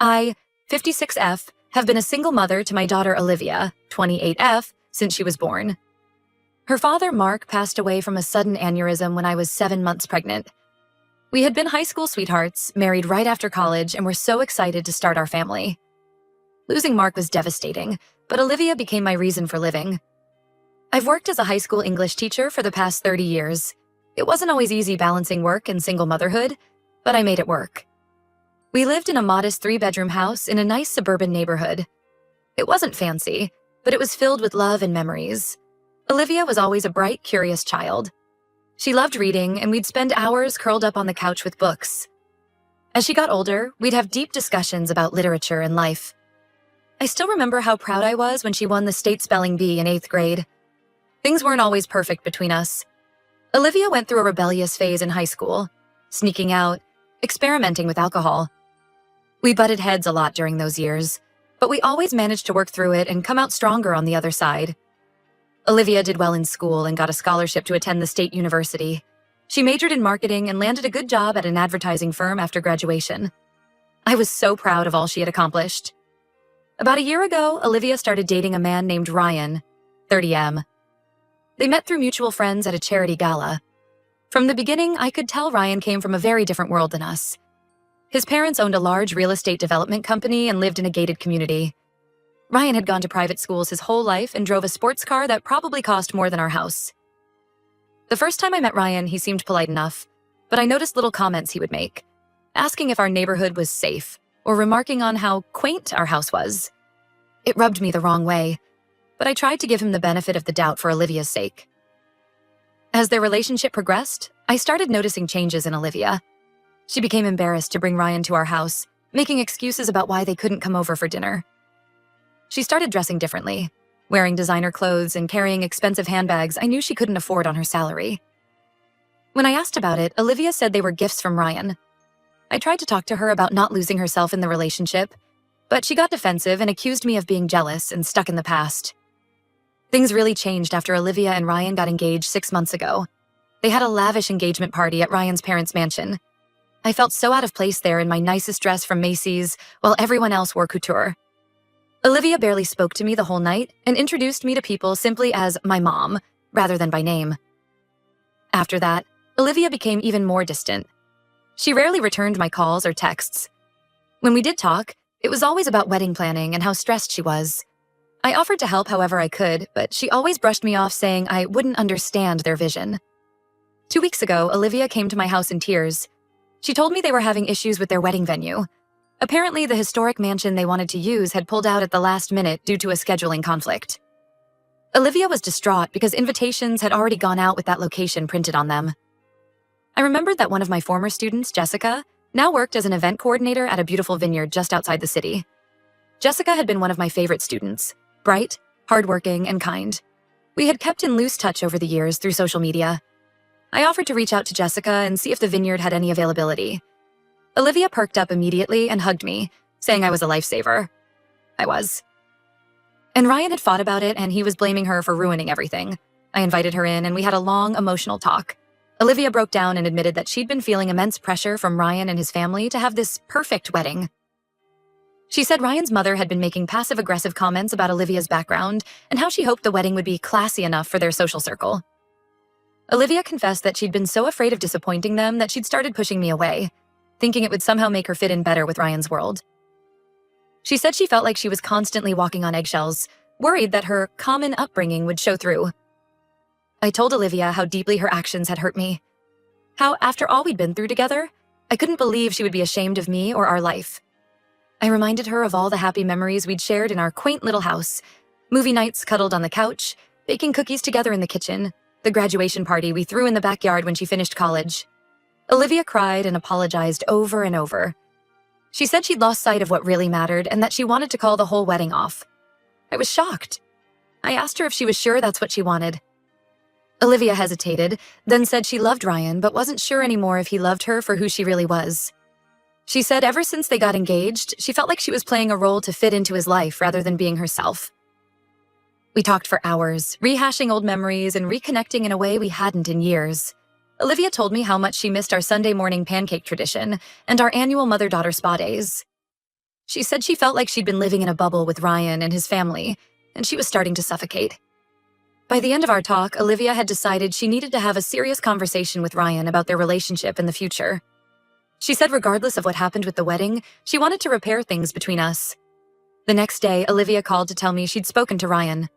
I, 56F, have been a single mother to my daughter Olivia, 28F, since she was born. Her father, Mark, passed away from a sudden aneurysm when I was 7 months pregnant. We had been high school sweethearts, married right after college, and were so excited to start our family. Losing Mark was devastating, but Olivia became my reason for living. I've worked as a high school English teacher for the past 30 years. It wasn't always easy balancing work and single motherhood, but I made it work. We lived in a modest 3-bedroom house in a nice suburban neighborhood. It wasn't fancy, but it was filled with love and memories. Olivia was always a bright, curious child. She loved reading, and we'd spend hours curled up on the couch with books. As she got older, we'd have deep discussions about literature and life. I still remember how proud I was when she won the state spelling bee in 8th grade. Things weren't always perfect between us. Olivia went through a rebellious phase in high school, sneaking out, experimenting with alcohol. We butted heads a lot during those years, but we always managed to work through it and come out stronger on the other side. Olivia did well in school and got a scholarship to attend the state university. She majored in marketing and landed a good job at an advertising firm after graduation. I was so proud of all she had accomplished. About a year ago, Olivia started dating a man named Ryan, 30M. They met through mutual friends at a charity gala. From the beginning, I could tell Ryan came from a very different world than us. His parents owned a large real estate development company and lived in a gated community. Ryan had gone to private schools his whole life and drove a sports car that probably cost more than our house. The first time I met Ryan, he seemed polite enough, but I noticed little comments he would make, asking if our neighborhood was safe, or remarking on how quaint our house was. It rubbed me the wrong way, but I tried to give him the benefit of the doubt for Olivia's sake. As their relationship progressed, I started noticing changes in Olivia. She became embarrassed to bring Ryan to our house, making excuses about why they couldn't come over for dinner. She started dressing differently, wearing designer clothes and carrying expensive handbags I knew she couldn't afford on her salary. When I asked about it, Olivia said they were gifts from Ryan. I tried to talk to her about not losing herself in the relationship, but she got defensive and accused me of being jealous and stuck in the past. Things really changed after Olivia and Ryan got engaged 6 months ago. They had a lavish engagement party at Ryan's parents' mansion. I felt so out of place there in my nicest dress from Macy's, while everyone else wore couture. Olivia barely spoke to me the whole night and introduced me to people simply as my mom, rather than by name. After that, Olivia became even more distant. She rarely returned my calls or texts. When we did talk, it was always about wedding planning and how stressed she was. I offered to help however I could, but she always brushed me off saying I wouldn't understand their vision. 2 weeks ago, Olivia came to my house in tears. She told me they were having issues with their wedding venue. Apparently, the historic mansion they wanted to use had pulled out at the last minute due to a scheduling conflict. Olivia was distraught because invitations had already gone out with that location printed on them. I remembered that one of my former students, Jessica, now worked as an event coordinator at a beautiful vineyard just outside the city. Jessica had been one of my favorite students, bright, hardworking, and kind. We had kept in loose touch over the years through social media. I offered to reach out to Jessica and see if the vineyard had any availability. Olivia perked up immediately and hugged me, saying I was a lifesaver. I was. And Ryan had fought about it, and he was blaming her for ruining everything. I invited her in, and we had a long, emotional talk. Olivia broke down and admitted that she'd been feeling immense pressure from Ryan and his family to have this perfect wedding. She said Ryan's mother had been making passive-aggressive comments about Olivia's background and how she hoped the wedding would be classy enough for their social circle. Olivia confessed that she'd been so afraid of disappointing them that she'd started pushing me away, thinking it would somehow make her fit in better with Ryan's world. She said she felt like she was constantly walking on eggshells, worried that her common upbringing would show through. I told Olivia how deeply her actions had hurt me. How, after all we'd been through together, I couldn't believe she would be ashamed of me or our life. I reminded her of all the happy memories we'd shared in our quaint little house, movie nights cuddled on the couch, baking cookies together in the kitchen, the graduation party we threw in the backyard when she finished college. Olivia cried and apologized over and over. She said she'd lost sight of what really mattered and that she wanted to call the whole wedding off. I was shocked. I asked her if she was sure that's what she wanted. Olivia hesitated, then said she loved Ryan but wasn't sure anymore if he loved her for who she really was. She said ever since they got engaged, she felt like she was playing a role to fit into his life rather than being herself. We talked for hours, rehashing old memories and reconnecting in a way we hadn't in years. Olivia told me how much she missed our Sunday morning pancake tradition and our annual mother-daughter spa days. She said she felt like she'd been living in a bubble with Ryan and his family, and she was starting to suffocate. By the end of our talk, Olivia had decided she needed to have a serious conversation with Ryan about their relationship in the future. She said regardless of what happened with the wedding, she wanted to repair things between us. The next day, Olivia called to tell me she'd spoken to Ryan.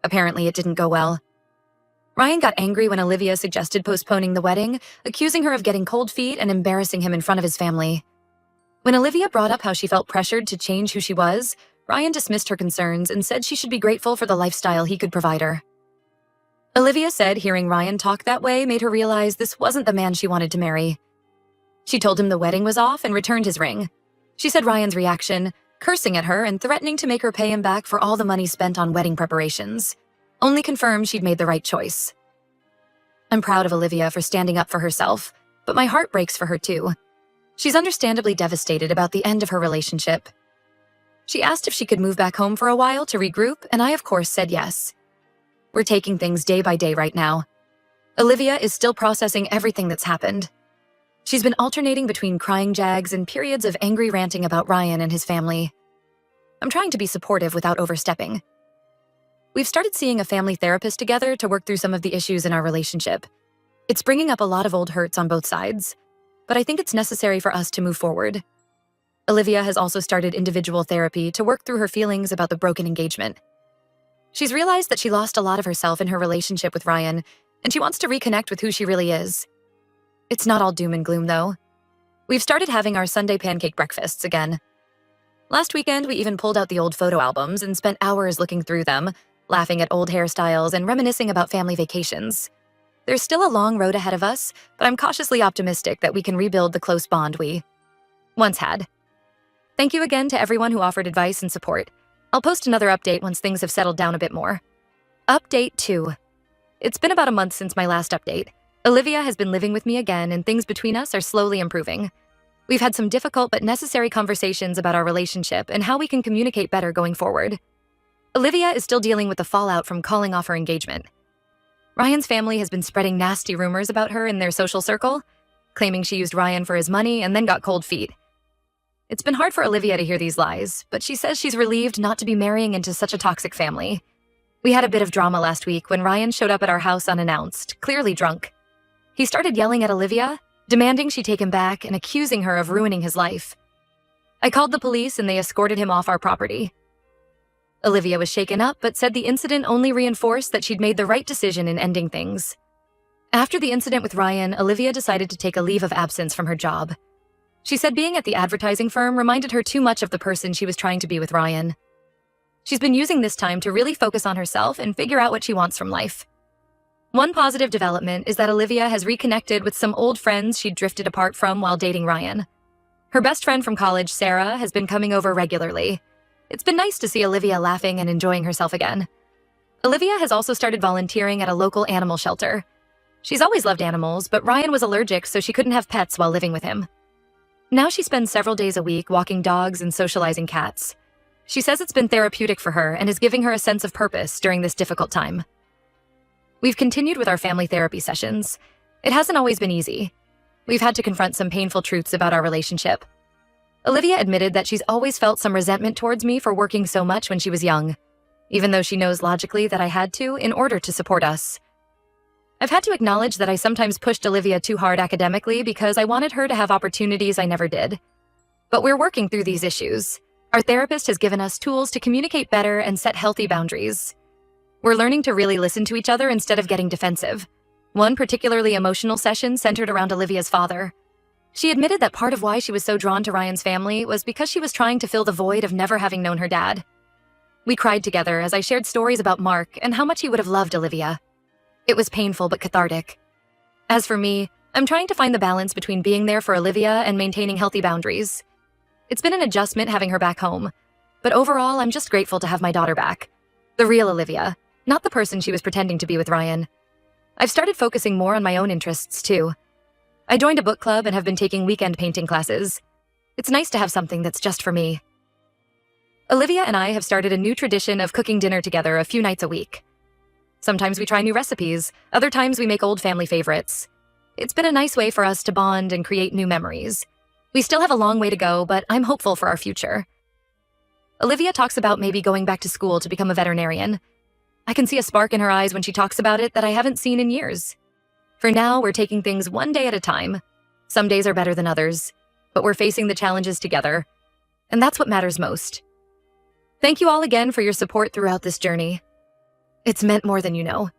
Apparently, it didn't go well. Ryan got angry when Olivia suggested postponing the wedding, accusing her of getting cold feet and embarrassing him in front of his family. When Olivia brought up how she felt pressured to change who she was, Ryan dismissed her concerns and said she should be grateful for the lifestyle he could provide her. Olivia said hearing Ryan talk that way made her realize this wasn't the man she wanted to marry. She told him the wedding was off and returned his ring. She said Ryan's reaction, cursing at her and threatening to make her pay him back for all the money spent on wedding preparations, only confirmed she'd made the right choice. I'm proud of Olivia for standing up for herself, but my heart breaks for her too. She's understandably devastated about the end of her relationship. She asked if she could move back home for a while to regroup, and I of course said yes. We're taking things day by day right now. Olivia is still processing everything that's happened. She's been alternating between crying jags and periods of angry ranting about Ryan and his family. I'm trying to be supportive without overstepping. We've started seeing a family therapist together to work through some of the issues in our relationship. It's bringing up a lot of old hurts on both sides, but I think it's necessary for us to move forward. Olivia has also started individual therapy to work through her feelings about the broken engagement. She's realized that she lost a lot of herself in her relationship with Ryan, and she wants to reconnect with who she really is. It's not all doom and gloom, though. We've started having our Sunday pancake breakfasts again. Last weekend, we even pulled out the old photo albums and spent hours looking through them, laughing at old hairstyles and reminiscing about family vacations. There's still a long road ahead of us, but I'm cautiously optimistic that we can rebuild the close bond we once had. Thank you again to everyone who offered advice and support. I'll post another update once things have settled down a bit more. Update 2. It's been about a month since my last update. Olivia has been living with me again, and things between us are slowly improving. We've had some difficult but necessary conversations about our relationship and how we can communicate better going forward. Olivia is still dealing with the fallout from calling off her engagement. Ryan's family has been spreading nasty rumors about her in their social circle, claiming she used Ryan for his money and then got cold feet. It's been hard for Olivia to hear these lies, but she says she's relieved not to be marrying into such a toxic family. We had a bit of drama last week when Ryan showed up at our house unannounced, clearly drunk. He started yelling at Olivia, demanding she take him back and accusing her of ruining his life. I called the police and they escorted him off our property. Olivia was shaken up but said the incident only reinforced that she'd made the right decision in ending things. After the incident with Ryan, Olivia decided to take a leave of absence from her job. She said being at the advertising firm reminded her too much of the person she was trying to be with Ryan. She's been using this time to really focus on herself and figure out what she wants from life. One positive development is that Olivia has reconnected with some old friends she'd drifted apart from while dating Ryan. Her best friend from college, Sarah, has been coming over regularly. It's been nice to see Olivia laughing and enjoying herself again. Olivia has also started volunteering at a local animal shelter. She's always loved animals, but Ryan was allergic, so she couldn't have pets while living with him. Now she spends several days a week walking dogs and socializing cats. She says it's been therapeutic for her and is giving her a sense of purpose during this difficult time. We've continued with our family therapy sessions. It hasn't always been easy. We've had to confront some painful truths about our relationship. Olivia admitted that she's always felt some resentment towards me for working so much when she was young, even though she knows logically that I had to in order to support us. I've had to acknowledge that I sometimes pushed Olivia too hard academically because I wanted her to have opportunities I never did. But we're working through these issues. Our therapist has given us tools to communicate better and set healthy boundaries. We're learning to really listen to each other instead of getting defensive. One particularly emotional session centered around Olivia's father. She admitted that part of why she was so drawn to Ryan's family was because she was trying to fill the void of never having known her dad. We cried together as I shared stories about Mark and how much he would have loved Olivia. It was painful but cathartic. As for me, I'm trying to find the balance between being there for Olivia and maintaining healthy boundaries. It's been an adjustment having her back home, but overall I'm just grateful to have my daughter back. The real Olivia, not the person she was pretending to be with Ryan. I've started focusing more on my own interests, too. I joined a book club and have been taking weekend painting classes. It's nice to have something that's just for me. Olivia and I have started a new tradition of cooking dinner together a few nights a week. Sometimes we try new recipes, other times we make old family favorites. It's been a nice way for us to bond and create new memories. We still have a long way to go, but I'm hopeful for our future. Olivia talks about maybe going back to school to become a veterinarian. I can see a spark in her eyes when she talks about it that I haven't seen in years. For now, we're taking things one day at a time. Some days are better than others, but we're facing the challenges together, and that's what matters most. Thank you all again for your support throughout this journey. It's meant more than you know.